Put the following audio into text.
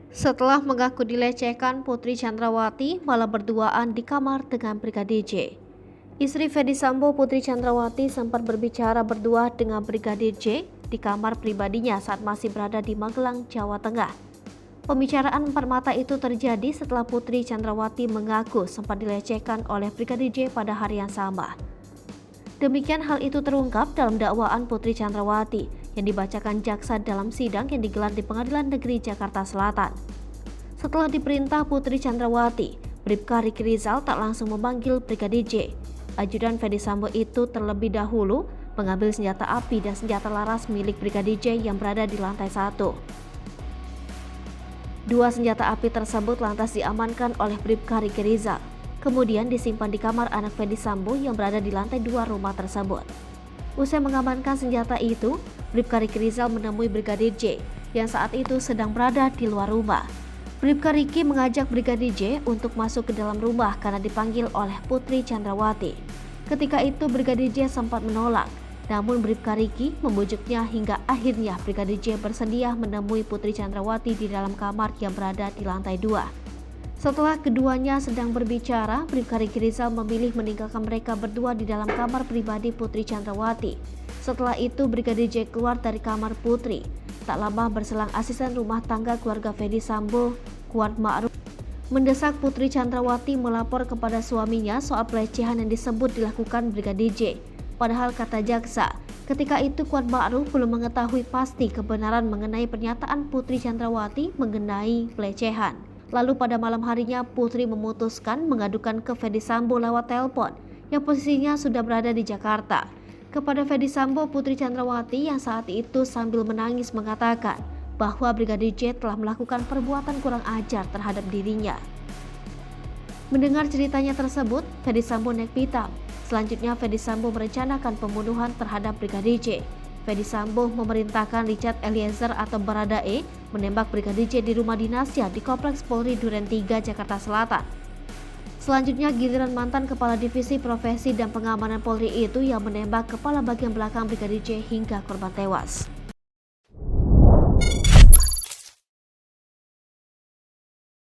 Setelah mengaku dilecehkan, Putri Chandrawati malah berduaan di kamar dengan Brigadir J. Istri Ferdy Sambo, Putri Chandrawati, sempat berbicara berdua dengan Brigadir J di kamar pribadinya saat masih berada di Magelang, Jawa Tengah. Pembicaraan empat mata itu terjadi setelah Putri Chandrawati mengaku sempat dilecehkan oleh Brigadir J pada hari yang sama. Demikian hal itu terungkap dalam dakwaan Putri Chandrawati yang dibacakan jaksa dalam sidang yang digelar di Pengadilan Negeri Jakarta Selatan. Setelah diperintah Putri Chandrawati, Bribka Riki Rizal tak langsung memanggil Brigadir J. Ajudan Ferdy Sambo itu terlebih dahulu mengambil senjata api dan senjata laras milik Brigadir J yang berada di lantai 1. Dua senjata api tersebut lantas diamankan oleh Bribka Riki Rizal, kemudian disimpan di kamar anak Ferdy Sambo yang berada di lantai 2 rumah tersebut. Usai mengamankan senjata itu, Bribka Riki Rizal menemui Brigadir J yang saat itu sedang berada di luar rumah. Bribka Riki mengajak Brigadir J untuk masuk ke dalam rumah karena dipanggil oleh Putri Chandrawati. Ketika itu Brigadir J sempat menolak, namun Bribka Riki membujuknya hingga akhirnya Brigadir J bersedia menemui Putri Chandrawati di dalam kamar yang berada di lantai 2. Setelah keduanya sedang berbicara, Bribka Riki Rizal memilih meninggalkan mereka berdua di dalam kamar pribadi Putri Chandrawati. Setelah itu Brigadir J keluar dari kamar Putri. Tak lama berselang asisten rumah tangga keluarga Ferdy Sambo, Kuat Ma'ruf, mendesak Putri Chandrawati melapor kepada suaminya soal pelecehan yang disebut dilakukan Brigadir J. Padahal kata jaksa, ketika itu Kuat Ma'ruf belum mengetahui pasti kebenaran mengenai pernyataan Putri Chandrawati mengenai pelecehan. Lalu pada malam harinya Putri memutuskan mengadukan ke Ferdy Sambo lewat telepon yang posisinya sudah berada di Jakarta. Kepada Ferdy Sambo, Putri Chandrawati yang saat itu sambil menangis mengatakan bahwa Brigadir J telah melakukan perbuatan kurang ajar terhadap dirinya. Mendengar ceritanya tersebut, Ferdy Sambo naik pitam. Selanjutnya Ferdy Sambo merencanakan pembunuhan terhadap Brigadir J. Ferdy Sambo memerintahkan Richard Eliezer atau Baradae menembak Brigadir J di rumah dinasnya di Kompleks Polri Duren 3, Jakarta Selatan. Selanjutnya giliran mantan Kepala Divisi Profesi dan Pengamanan Polri itu yang menembak kepala bagian belakang Brigadir J hingga korban tewas.